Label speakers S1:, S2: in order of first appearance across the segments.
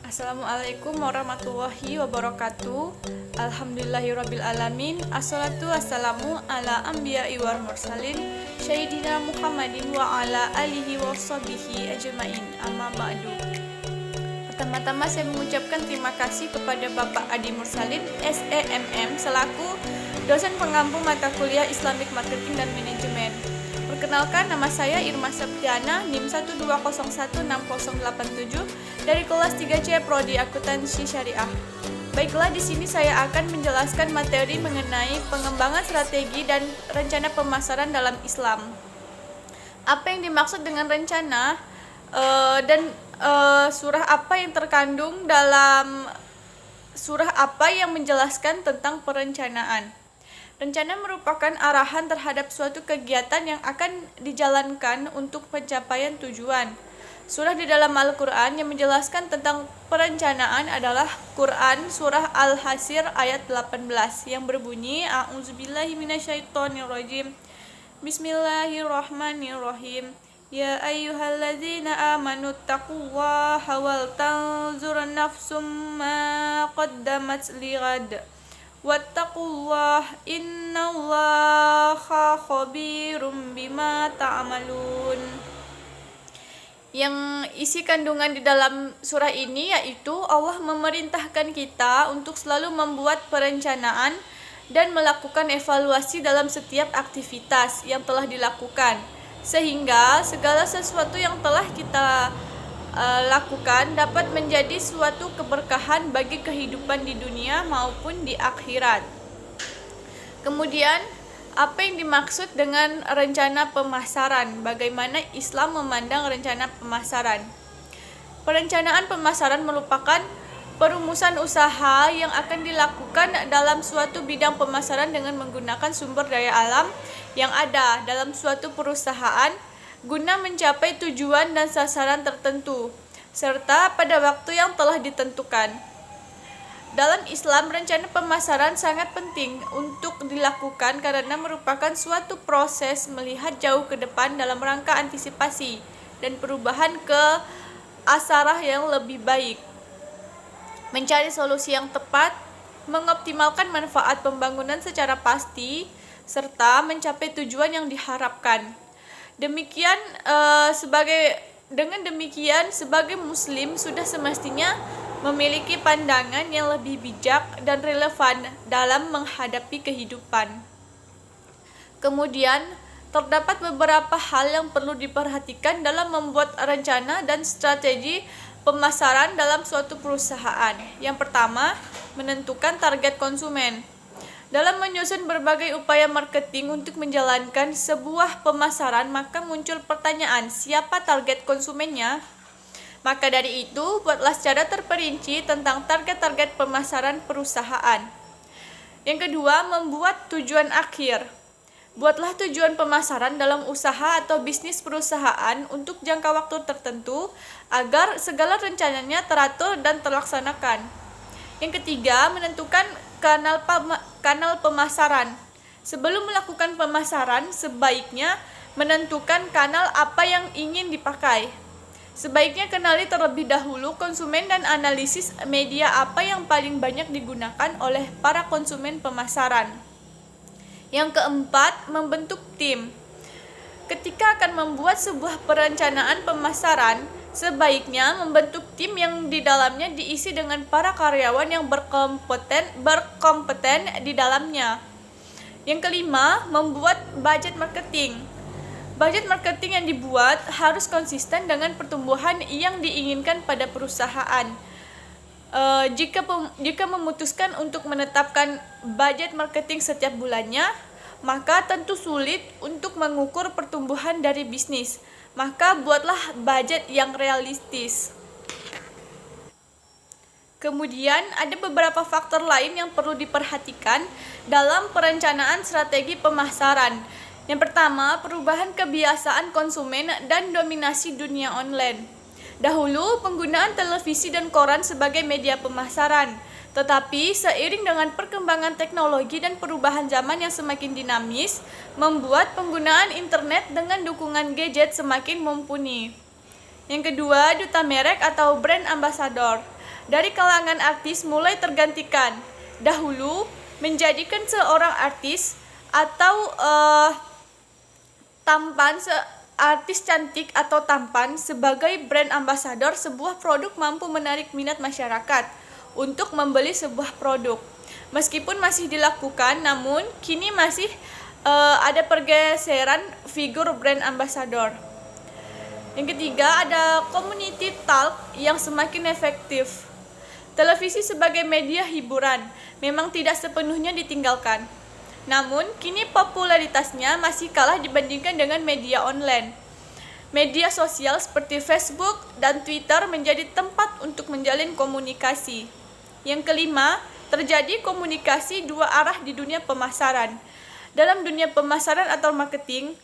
S1: Assalamualaikum warahmatullahi wabarakatuh. Alhamdulillahirrabbilalamin. Assalatu wassalamu ala anbiya'i wal mursalin Sayyidina Muhammadin wa ala alihi wa sahbihi ajma'in. Amma ba'du. Pertama-tama saya mengucapkan terima kasih kepada Bapak Adi Mursalin SEMM selaku dosen pengampu mata kuliah Islamic Marketing dan Manajemen. Perkenalkan, nama saya Irma Septiana, NIM 120160087 dari kelas 3C Prodi Akuntansi Syariah. Baiklah, di sini saya akan menjelaskan materi mengenai pengembangan strategi dan rencana pemasaran dalam Islam. Apa yang dimaksud dengan rencana dan surah apa yang terkandung dalam surah apa yang menjelaskan tentang perencanaan. Rencana merupakan arahan terhadap suatu kegiatan yang akan dijalankan untuk pencapaian tujuan. Surah di dalam Al-Quran yang menjelaskan tentang perencanaan adalah Quran Surah Al-Hashr ayat 18 yang berbunyi A'udzubillahi minasyaitonirrajim. Bismillahirrahmanirrahim. Ya ayyuhalladzina amanu taqullaha wal tanzur nafsum ma qaddamat lighad. Wattaqullah innallaha khabirum bima ta'malun. Yang isi kandungan di dalam surah ini yaitu Allah memerintahkan kita untuk selalu membuat perencanaan dan melakukan evaluasi dalam setiap aktivitas yang telah dilakukan, sehingga segala sesuatu yang telah kita lakukan dapat menjadi suatu keberkahan bagi kehidupan di dunia maupun di akhirat. Kemudian, apa yang dimaksud dengan rencana pemasaran? Bagaimana Islam memandang rencana pemasaran? Perencanaan pemasaran merupakan perumusan usaha yang akan dilakukan dalam suatu bidang pemasaran dengan menggunakan sumber daya alam yang ada dalam suatu perusahaan guna mencapai tujuan dan sasaran tertentu, serta pada waktu yang telah ditentukan. Dalam Islam, rencana pemasaran sangat penting untuk dilakukan karena merupakan suatu proses melihat jauh ke depan dalam rangka antisipasi dan perubahan ke arah yang lebih baik, mencari solusi yang tepat, mengoptimalkan manfaat pembangunan secara pasti, serta mencapai tujuan yang diharapkan. Dengan demikian sebagai muslim sudah semestinya memiliki pandangan yang lebih bijak dan relevan dalam menghadapi kehidupan. Kemudian terdapat beberapa hal yang perlu diperhatikan dalam membuat rencana dan strategi pemasaran dalam suatu perusahaan. Yang pertama, menentukan target konsumen. Dalam menyusun berbagai upaya marketing untuk menjalankan sebuah pemasaran, maka muncul pertanyaan, siapa target konsumennya? Maka dari itu, buatlah secara terperinci tentang target-target pemasaran perusahaan. Yang kedua, membuat tujuan akhir. Buatlah tujuan pemasaran dalam usaha atau bisnis perusahaan untuk jangka waktu tertentu agar segala rencananya teratur dan terlaksanakan. Yang ketiga, menentukan kanal pemasaran. Sebelum melakukan pemasaran, sebaiknya menentukan kanal apa yang ingin dipakai. Sebaiknya kenali terlebih dahulu konsumen dan analisis media apa yang paling banyak digunakan oleh para konsumen pemasaran. Yang keempat, membentuk tim. Ketika akan membuat sebuah perencanaan pemasaran, sebaiknya membentuk tim yang di dalamnya diisi dengan para karyawan yang berkompeten di dalamnya. Yang kelima, membuat budget marketing. Budget marketing yang dibuat harus konsisten dengan pertumbuhan yang diinginkan pada perusahaan. Jika memutuskan untuk menetapkan budget marketing setiap bulannya, maka tentu sulit untuk mengukur pertumbuhan dari bisnis. Maka buatlah budget yang realistis. Kemudian ada beberapa faktor lain yang perlu diperhatikan dalam perencanaan strategi pemasaran. Yang pertama, perubahan kebiasaan konsumen dan dominasi dunia online. Dahulu, penggunaan televisi dan koran sebagai media pemasaran. Tetapi, seiring dengan perkembangan teknologi dan perubahan zaman yang semakin dinamis, membuat penggunaan internet dengan dukungan gadget semakin mumpuni. Yang kedua, duta merek atau brand ambassador. dari kalangan artis mulai tergantikan. Dahulu, menjadikan seorang artis atau artis cantik atau tampan sebagai brand ambassador sebuah produk mampu menarik minat masyarakat untuk membeli sebuah produk. Meskipun masih dilakukan, namun kini masih ada pergeseran figur brand ambassador. Yang ketiga, ada community talk yang semakin efektif. Televisi sebagai media hiburan memang tidak sepenuhnya ditinggalkan. Namun, kini popularitasnya masih kalah dibandingkan dengan media online. Media sosial seperti Facebook dan Twitter menjadi tempat untuk menjalin komunikasi. Yang kelima, terjadi komunikasi dua arah di dunia pemasaran. Dalam dunia pemasaran atau marketing,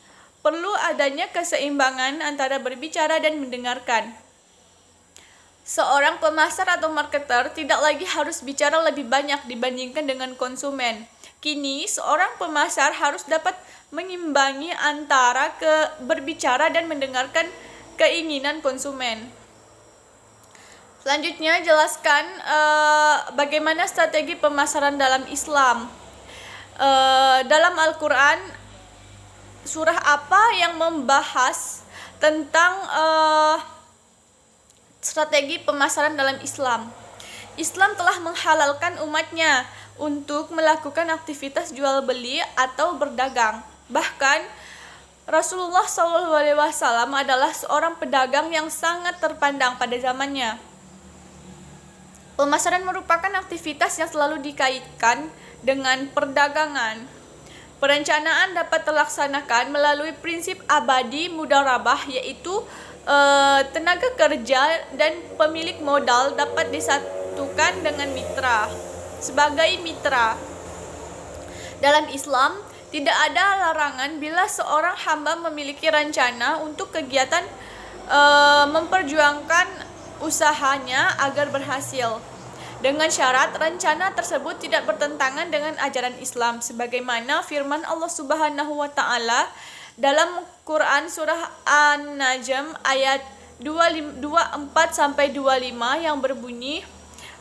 S1: perlu adanya keseimbangan antara berbicara dan mendengarkan. Seorang pemasar atau marketer tidak lagi harus bicara lebih banyak dibandingkan dengan konsumen. Kini, seorang pemasar harus dapat mengimbangi antara berbicara dan mendengarkan keinginan konsumen. Selanjutnya, jelaskan bagaimana strategi pemasaran dalam Islam. Dalam Al-Quran, surah apa yang membahas tentang strategi pemasaran dalam Islam? Islam telah menghalalkan umatnya untuk melakukan aktivitas jual beli atau berdagang. Bahkan Rasulullah SAW adalah seorang pedagang yang sangat terpandang pada zamannya. Pemasaran merupakan aktivitas yang selalu dikaitkan dengan perdagangan. Perencanaan dapat terlaksanakan melalui prinsip abadi mudharabah, yaitu tenaga kerja dan pemilik modal dapat disatukan dengan mitra. Sebagai mitra dalam Islam, tidak ada larangan bila seorang hamba memiliki rencana untuk kegiatan memperjuangkan usahanya agar berhasil, dengan syarat rencana tersebut tidak bertentangan dengan ajaran Islam, sebagaimana firman Allah Subhanahu wa taala dalam Quran surah An-Najm ayat 24 sampai 25 yang berbunyi,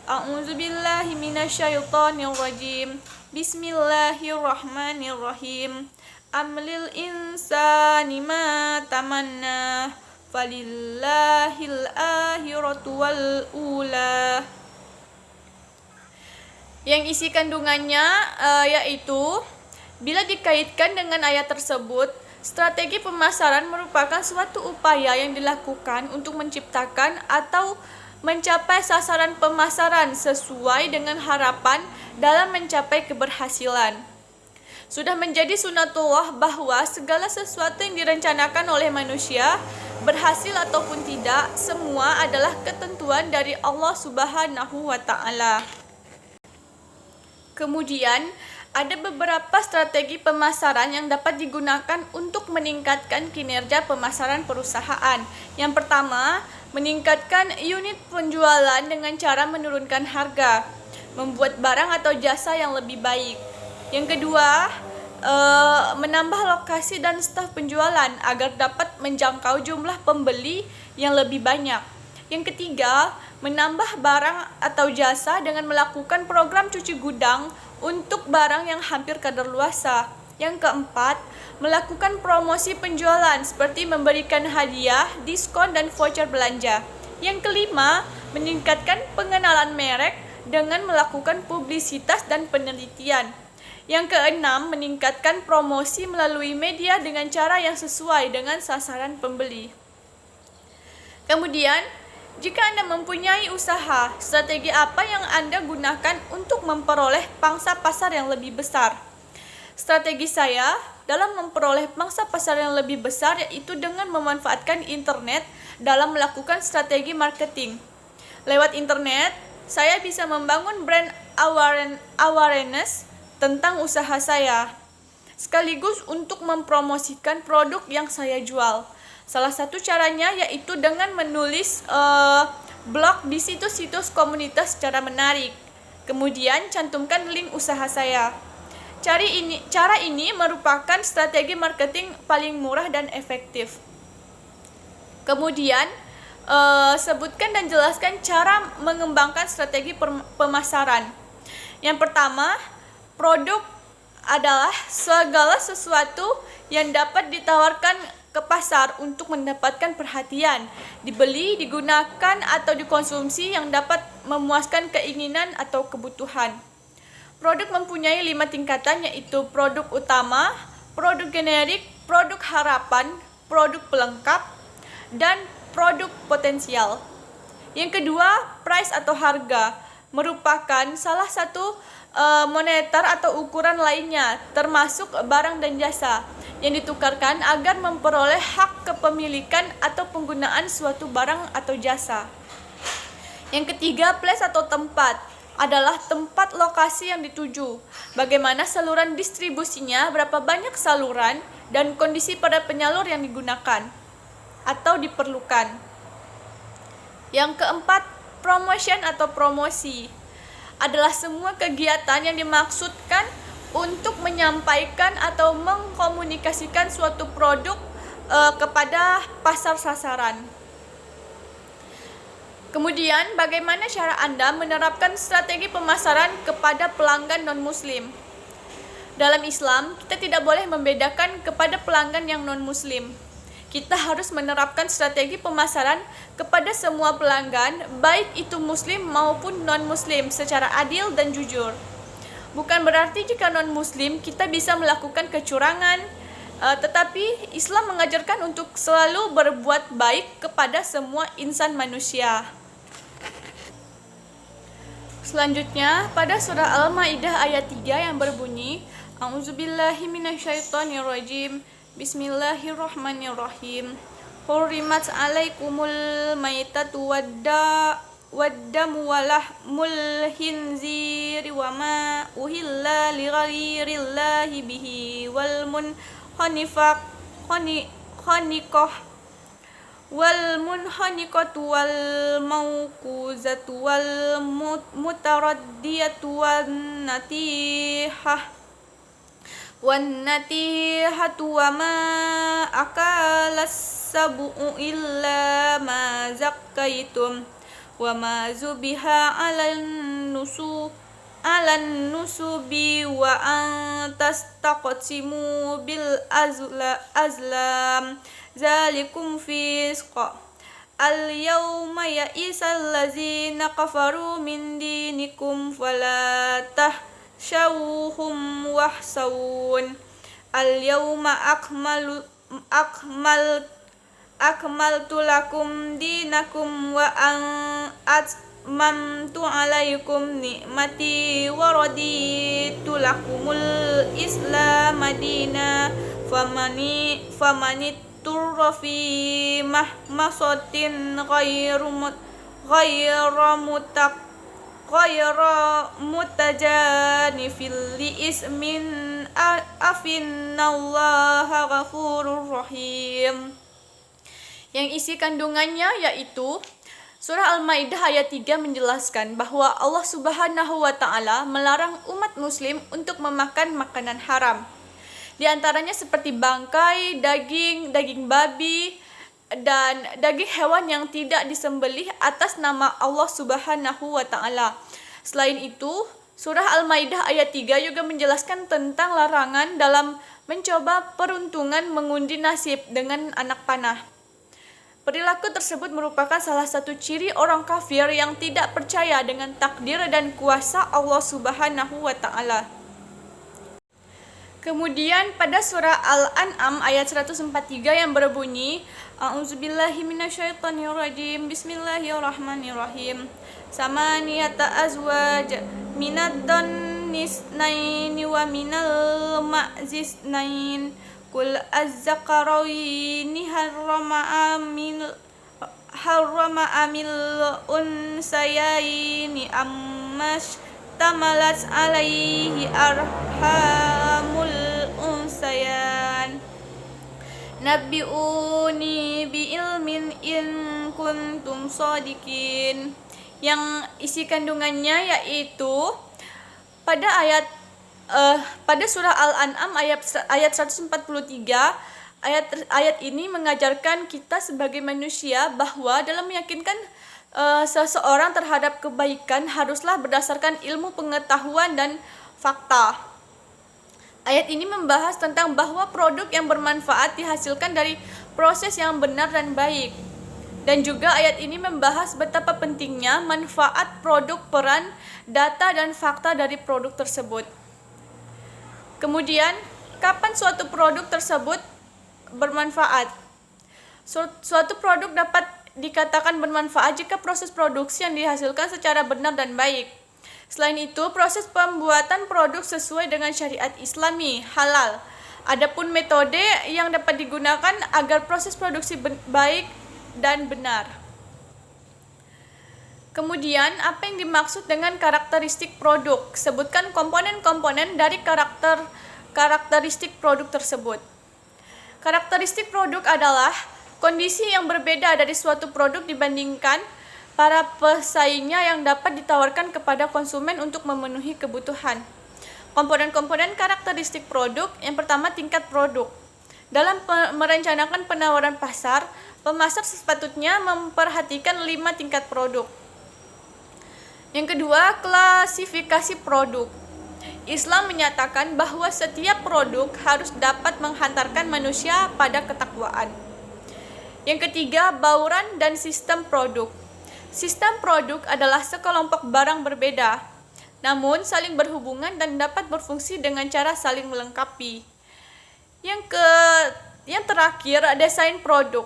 S1: A'udzubillahi minasyaitonirrajim. Bismillahirrahmanirrahim. Amlil insani ma tamanna falillahil akhiratu wal ula. Yang isi kandungannya yaitu, bila dikaitkan dengan ayat tersebut, strategi pemasaran merupakan suatu upaya yang dilakukan untuk menciptakan atau mencapai sasaran pemasaran sesuai dengan harapan dalam mencapai keberhasilan. Sudah menjadi sunatullah bahwa segala sesuatu yang direncanakan oleh manusia, berhasil ataupun tidak, semua adalah ketentuan dari Allah Subhanahu wa taala. Kemudian, ada beberapa strategi pemasaran yang dapat digunakan untuk meningkatkan kinerja pemasaran perusahaan. Yang pertama, meningkatkan unit penjualan dengan cara menurunkan harga, membuat barang atau jasa yang lebih baik. Yang kedua, menambah lokasi dan staf penjualan agar dapat menjangkau jumlah pembeli yang lebih banyak. Yang ketiga, menambah barang atau jasa dengan melakukan program cuci gudang untuk barang yang hampir kadaluarsa. Yang keempat, melakukan promosi penjualan seperti memberikan hadiah, diskon, dan voucher belanja. Yang kelima, meningkatkan pengenalan merek dengan melakukan publisitas dan penelitian. Yang keenam, meningkatkan promosi melalui media dengan cara yang sesuai dengan sasaran pembeli. Kemudian, jika Anda mempunyai usaha, strategi apa yang Anda gunakan untuk memperoleh pangsa pasar yang lebih besar? Strategi saya dalam memperoleh pangsa pasar yang lebih besar yaitu dengan memanfaatkan internet dalam melakukan strategi marketing. Lewat internet, saya bisa membangun brand awareness tentang usaha saya, sekaligus untuk mempromosikan produk yang saya jual. Salah satu caranya yaitu dengan menulis blog di situs-situs komunitas secara menarik. Kemudian cantumkan link usaha saya. Cara ini merupakan strategi marketing paling murah dan efektif. Kemudian, sebutkan dan jelaskan cara mengembangkan strategi pemasaran. Yang pertama, produk adalah segala sesuatu yang dapat ditawarkan ke pasar untuk mendapatkan perhatian, dibeli, digunakan, atau dikonsumsi yang dapat memuaskan keinginan atau kebutuhan. Produk mempunyai 5 tingkatan, yaitu produk utama, produk generik, produk harapan, produk pelengkap, dan produk potensial. Yang kedua, price atau harga merupakan salah satu moneter atau ukuran lainnya, termasuk barang dan jasa yang ditukarkan agar memperoleh hak kepemilikan atau penggunaan suatu barang atau jasa. Yang ketiga, place atau tempat adalah tempat lokasi yang dituju, bagaimana saluran distribusinya, berapa banyak saluran, dan kondisi pada penyalur yang digunakan atau diperlukan. Yang keempat, promotion atau promosi adalah semua kegiatan yang dimaksudkan untuk menyampaikan atau mengkomunikasikan suatu produk kepada pasar sasaran. Kemudian, bagaimana cara Anda menerapkan strategi pemasaran kepada pelanggan non-muslim? Dalam Islam, kita tidak boleh membedakan kepada pelanggan yang non-muslim. Kita harus menerapkan strategi pemasaran kepada semua pelanggan, baik itu muslim maupun non-muslim, secara adil dan jujur. Bukan berarti jika non-muslim kita bisa melakukan kecurangan, tetapi Islam mengajarkan untuk selalu berbuat baik kepada semua insan manusia. Selanjutnya, pada surah Al-Maidah ayat 3 yang berbunyi, A'udzubillahi minasyaitonirrajim. Bismillahirrahmanirrahim. Hurrimat alaikumul maitatu waddamu walahmul khinziri wa ma uhilla li ghairillahi bihi wal munkhaniqatu wal mawquzatu wal mutaraddiyatu wan natihatu wa ma akalas sabu'u illa ma zakkaitum wa ma zubiha alan nusubi wa an tastaqsimu bil azlam zalikum fisqa al-yawma ya'isal ladzina kafaru min dinikum fala tahshawhum wahsawun al-yawma akmaltu lakum dinakum wa atmamtu alaikum ni'mati wa raditu lakumul islam madina famanit turra fi mahmasatin ghayra mutajanifil li ismin afinnallaha ghafurur rahim. Yang isi kandungannya yaitu surah Al-Maidah ayat 3 menjelaskan bahwa Allah Subhanahu wa taala melarang umat muslim untuk memakan makanan haram. Di antaranya seperti bangkai, daging babi, dan daging hewan yang tidak disembelih atas nama Allah Subhanahu wa taala. Selain itu, surah Al-Maidah ayat 3 juga menjelaskan tentang larangan dalam mencoba peruntungan mengundi nasib dengan anak panah. Perilaku tersebut merupakan salah satu ciri orang kafir yang tidak percaya dengan takdir dan kuasa Allah Subhanahu wa taala. Kemudian pada surah Al-An'am ayat 143 yang berbunyi, A'udzubillahi minasyaitonirrajim. Bismillahirrahmanirrahim. Samaniyata azwaj minad dhannisnaini wa minal ma'zisnain. Kul az-zakaraini harrama amil unsayaini ammash tamalat alaihi arhamul unsayan. Nabbi'uni bi ilmin in kuntum shadiqin. Yang isi kandungannya yaitu pada surah Al-An'am ayat 143, Ayat ini mengajarkan kita sebagai manusia bahwa dalam meyakinkan seseorang terhadap kebaikan haruslah berdasarkan ilmu pengetahuan dan fakta. Ayat ini membahas tentang bahwa produk yang bermanfaat dihasilkan dari proses yang benar dan baik. Dan juga ayat ini membahas betapa pentingnya manfaat produk, peran, data, dan fakta dari produk tersebut. Kemudian, kapan suatu produk tersebut bermanfaat? Suatu produk dapat dikatakan bermanfaat jika proses produksi yang dihasilkan secara benar dan baik. Selain itu, proses pembuatan produk sesuai dengan syariat Islami, halal. Adapun metode yang dapat digunakan agar proses produksi baik dan benar. Kemudian, apa yang dimaksud dengan karakteristik produk? Sebutkan komponen-komponen dari karakteristik produk tersebut. Karakteristik produk adalah kondisi yang berbeda dari suatu produk dibandingkan para pesaingnya yang dapat ditawarkan kepada konsumen untuk memenuhi kebutuhan. Komponen-komponen karakteristik produk, yang pertama tingkat produk. Dalam merencanakan penawaran pasar, pemasar sepatutnya memperhatikan 5 tingkat produk. Yang kedua, klasifikasi produk. Islam menyatakan bahwa setiap produk harus dapat menghantarkan manusia pada ketakwaan. Yang ketiga, bauran dan sistem produk. Sistem produk adalah sekelompok barang berbeda, namun saling berhubungan dan dapat berfungsi dengan cara saling melengkapi. Yang terakhir, desain produk.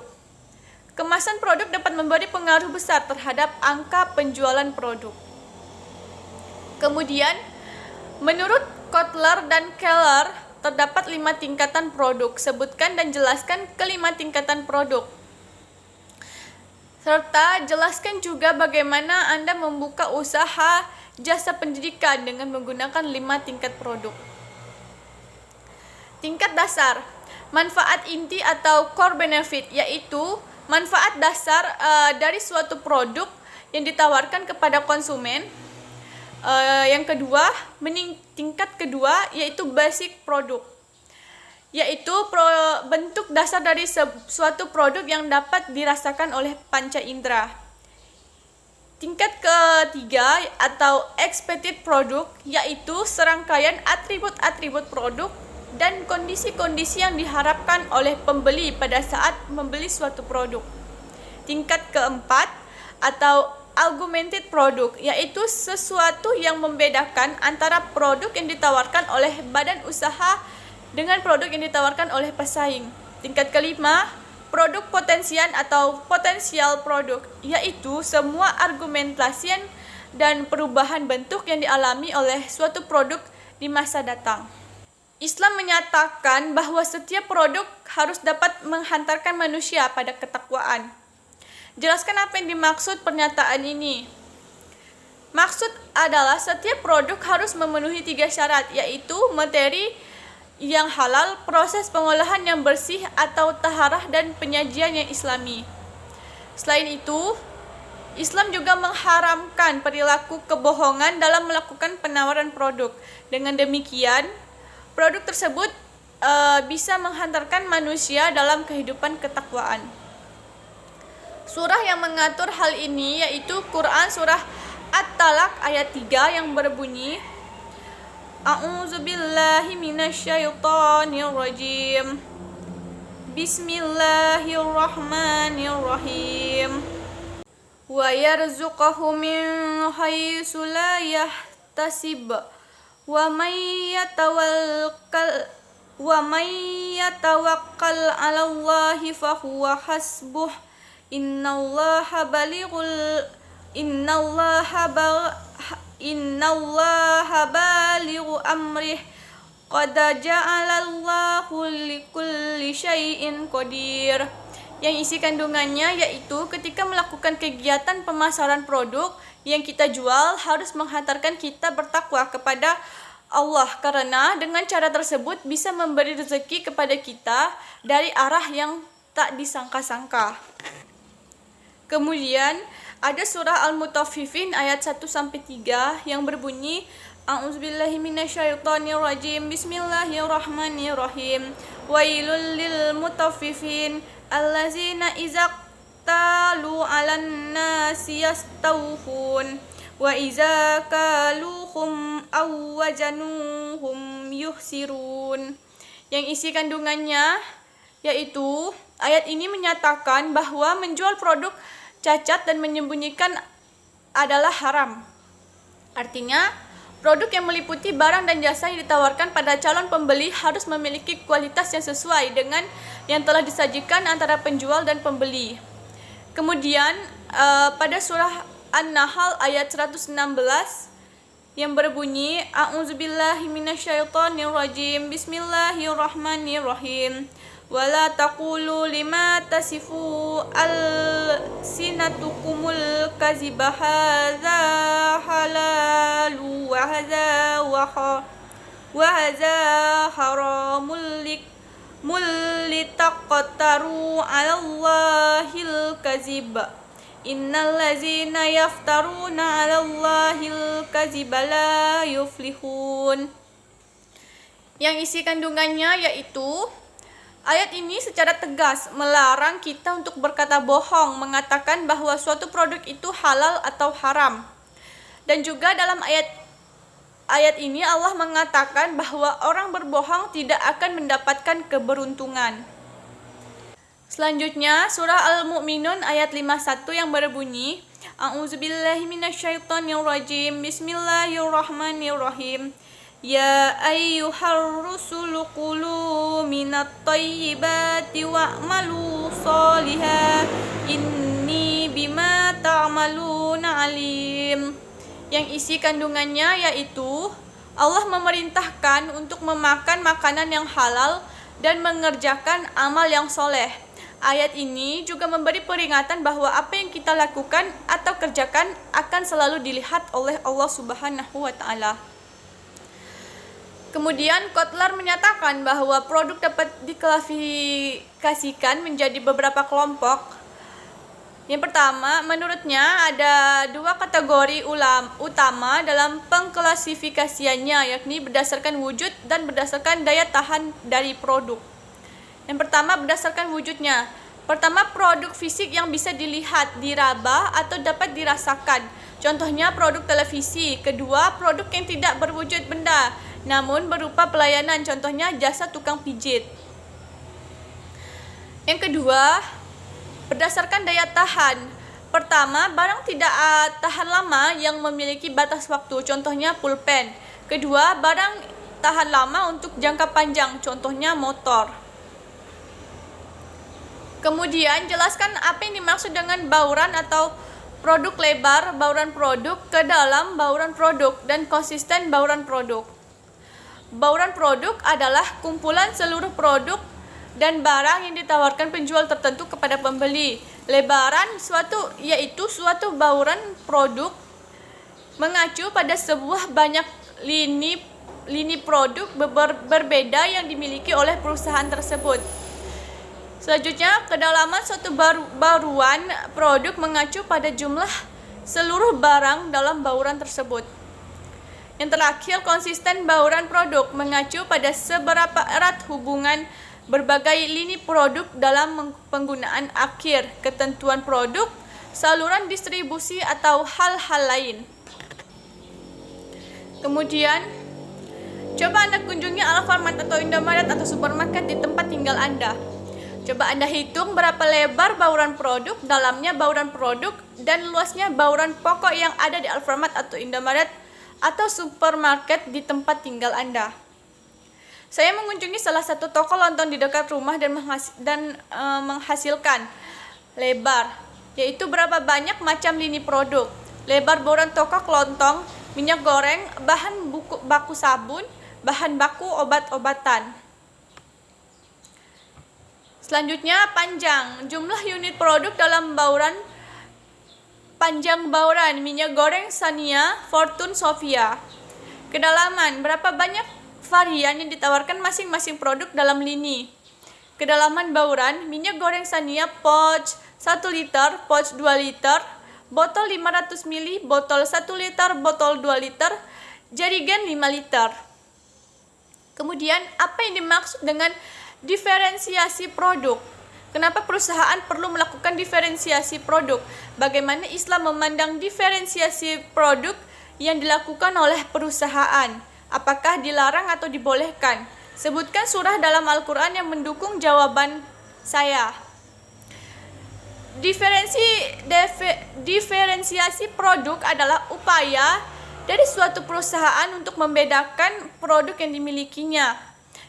S1: Kemasan produk dapat memberi pengaruh besar terhadap angka penjualan produk. Kemudian, menurut Kotler dan Keller, terdapat 5 tingkatan produk. Sebutkan dan jelaskan kelima tingkatan produk. Serta jelaskan juga bagaimana Anda membuka usaha jasa pendidikan dengan menggunakan 5 tingkat produk. Tingkat dasar, manfaat inti atau core benefit, yaitu manfaat dasar dari suatu produk yang ditawarkan kepada konsumen. Yang kedua, tingkat kedua yaitu basic produk, yaitu bentuk dasar dari suatu produk yang dapat dirasakan oleh panca indera. Tingkat ketiga atau expected produk, yaitu serangkaian atribut-atribut produk dan kondisi-kondisi yang diharapkan oleh pembeli pada saat membeli suatu produk. Tingkat keempat atau augmented produk, yaitu sesuatu yang membedakan antara produk yang ditawarkan oleh badan usaha dengan produk yang ditawarkan oleh pesaing. Tingkat kelima, produk potensial atau potensial produk, yaitu semua argumentasi dan perubahan bentuk yang dialami oleh suatu produk di masa datang. Islam menyatakan bahwa setiap produk harus dapat menghantarkan manusia pada ketakwaan. Jelaskan apa yang dimaksud pernyataan ini. Maksud adalah setiap produk harus memenuhi 3 syarat, yaitu materi yang halal, proses pengolahan yang bersih atau taharah, dan penyajian yang islami. Selain itu, Islam juga mengharamkan perilaku kebohongan dalam melakukan penawaran produk. Dengan demikian, produk tersebut bisa menghantarkan manusia dalam kehidupan ketakwaan. Surah yang mengatur hal ini yaitu Quran surah At-Talaq ayat 3 yang berbunyi, A'udzubillahi minasyaitonirrajim. Bismillahirrahmanirrahim. Wa yarzuqahu min haitsu la yahtasib. Wa may yatawakkal 'alallahi fahuwa hasbuh. Innallaha balighu amrih. Qad ja'alallahu likulli syai'in qadir. Yang isi kandungannya yaitu ketika melakukan kegiatan pemasaran produk yang kita jual harus menghantarkan kita bertakwa kepada Allah, karena dengan cara tersebut bisa memberi rezeki kepada kita dari arah yang tak disangka-sangka. Kemudian ada surah Al-Mutaffifin ayat 1-3 yang berbunyi, A'udzubillahi minasyaitonirrajim. Bismillahirrahmanirrahim. Wailul lil mutaffifin allazina idza talu 'alan nasi yastawfun wa idza kaluhum aw wajanuhum yuhsirun. Yang isi kandungannya yaitu ayat ini menyatakan bahwa menjual produk cacat dan menyembunyikan adalah haram. Artinya, produk yang meliputi barang dan jasa yang ditawarkan pada calon pembeli harus memiliki kualitas yang sesuai dengan yang telah disajikan antara penjual dan pembeli. Kemudian pada surah An-Nahl ayat 116 yang berbunyi A'udzubillahi minasyaitonirrajim. Bismillahirrahmanirrahim. Wala taqulu lima tasifu alsinatukumul kaziba hadza halalu wa hadza haramul litaqtaru 'alallahil kaziba. Innal ladzina yaftaruna 'alallahil kaziba la yuflihun. Yang isi kandungannya yaitu ayat ini secara tegas melarang kita untuk berkata bohong, mengatakan bahwa suatu produk itu halal atau haram. Dan juga dalam ayat ini Allah mengatakan bahwa orang berbohong tidak akan mendapatkan keberuntungan. Selanjutnya surah Al-Mu'minun ayat 51 yang berbunyi A'udzubillahi minasyaitonirrajim. Bismillahirrahmanirrahim. Ya ayyuhar rusulu qulu minat thayyibati wa'malu sholihan inni bima ta'maluna alim. Yang isi kandungannya yaitu Allah memerintahkan untuk memakan makanan yang halal dan mengerjakan amal yang soleh. Ayat ini juga memberi peringatan bahwa apa yang kita lakukan atau kerjakan akan selalu dilihat oleh Allah Subhanahu wa Ta'ala. Kemudian Kotler menyatakan bahwa produk dapat diklasifikasikan menjadi beberapa kelompok. Yang pertama, menurutnya ada dua kategori utama dalam pengklasifikasiannya, yakni berdasarkan wujud dan berdasarkan daya tahan dari produk. Yang pertama, berdasarkan wujudnya. Pertama, produk fisik yang bisa dilihat, diraba, atau dapat dirasakan. Contohnya produk televisi. Kedua, produk yang tidak berwujud benda, namun berupa pelayanan, contohnya jasa tukang pijit. Yang kedua, berdasarkan daya tahan. Pertama, barang tidak tahan lama yang memiliki batas waktu, contohnya pulpen. Kedua, barang tahan lama untuk jangka panjang, contohnya motor. Kemudian, jelaskan apa yang dimaksud dengan bauran atau produk lebar, bauran produk ke dalam bauran produk, dan konsisten bauran produk. Bauran produk adalah kumpulan seluruh produk dan barang yang ditawarkan penjual tertentu kepada pembeli. Lebaran yaitu suatu bauran produk mengacu pada sebuah banyak lini produk berbeda yang dimiliki oleh perusahaan tersebut. Selanjutnya, kedalaman suatu baruan produk mengacu pada jumlah seluruh barang dalam bauran tersebut. Yang terakhir, konsisten bauran produk mengacu pada seberapa erat hubungan berbagai lini produk dalam penggunaan akhir, ketentuan produk, saluran distribusi, atau hal-hal lain. Kemudian, coba Anda kunjungi Alfamart atau Indomaret atau supermarket di tempat tinggal Anda. Coba Anda hitung berapa lebar bauran produk, dalamnya bauran produk, dan luasnya bauran pokok yang ada di Alfamart atau Indomaret atau supermarket di tempat tinggal Anda. Saya mengunjungi salah satu toko lontong di dekat rumah dan menghasilkan lebar, yaitu berapa banyak macam lini produk, lebar bauran toko lontong, minyak goreng, bahan baku sabun, bahan baku obat-obatan. Selanjutnya, panjang, jumlah unit produk dalam bauran. Panjang bauran minyak goreng Sania, Fortune, Sofia. Kedalaman, berapa banyak varian yang ditawarkan masing-masing produk dalam lini. Kedalaman bauran minyak goreng Sania pouch 1 liter, pouch 2 liter, botol 500 ml, botol 1 liter, botol 2 liter, jerigen 5 liter. Kemudian, apa yang dimaksud dengan diferensiasi produk? Kenapa perusahaan perlu melakukan diferensiasi produk? Bagaimana Islam memandang diferensiasi produk yang dilakukan oleh perusahaan? Apakah dilarang atau dibolehkan? Sebutkan surah dalam Al-Quran yang mendukung jawaban saya. Diferensiasi produk adalah upaya dari suatu perusahaan untuk membedakan produk yang dimilikinya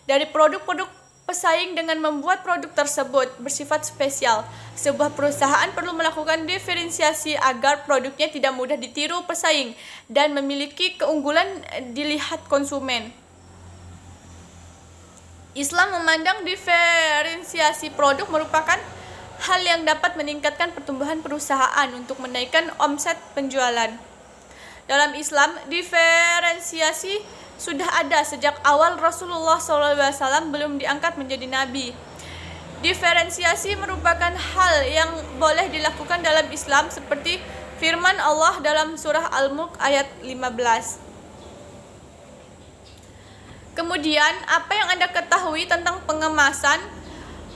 S1: dari produk-produk pesaing dengan membuat produk tersebut bersifat spesial. Sebuah perusahaan perlu melakukan diferensiasi agar produknya tidak mudah ditiru pesaing dan memiliki keunggulan dilihat konsumen. Islam memandang diferensiasi produk merupakan hal yang dapat meningkatkan pertumbuhan perusahaan untuk menaikkan omset penjualan. Dalam Islam, diferensiasi sudah ada sejak awal Rasulullah SAW belum diangkat menjadi nabi. Diferensiasi merupakan hal yang boleh dilakukan dalam Islam seperti firman Allah dalam surah Al-Mulk ayat 15. Kemudian, apa yang Anda ketahui tentang pengemasan,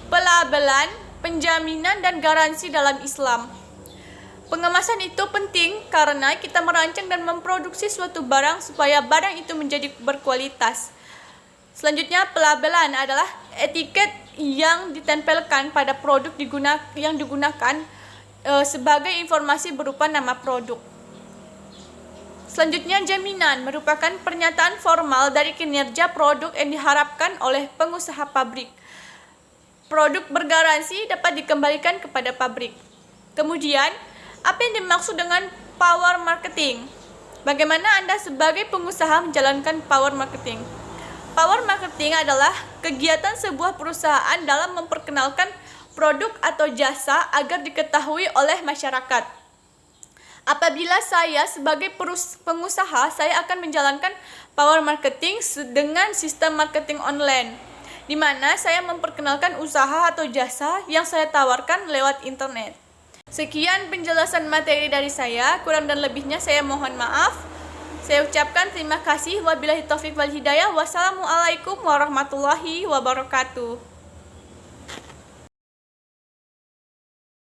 S1: pelabelan, penjaminan, dan garansi dalam Islam? Pengemasan itu penting karena kita merancang dan memproduksi suatu barang supaya barang itu menjadi berkualitas. Selanjutnya, pelabelan adalah etiket yang ditempelkan pada produk yang digunakan sebagai informasi berupa nama produk. Selanjutnya, jaminan merupakan pernyataan formal dari kinerja produk yang diharapkan oleh pengusaha pabrik. Produk bergaransi dapat dikembalikan kepada pabrik. Kemudian, apa yang dimaksud dengan power marketing? Bagaimana Anda sebagai pengusaha menjalankan power marketing? Power marketing adalah kegiatan sebuah perusahaan dalam memperkenalkan produk atau jasa agar diketahui oleh masyarakat. Apabila saya sebagai pengusaha, saya akan menjalankan power marketing dengan sistem marketing online, di mana saya memperkenalkan usaha atau jasa yang saya tawarkan lewat internet. Sekian penjelasan materi dari saya, kurang dan lebihnya saya mohon maaf. Saya ucapkan terima kasih. Wabillahi taufiq wal hidayah. Wassalamualaikum warahmatullahi wabarakatuh.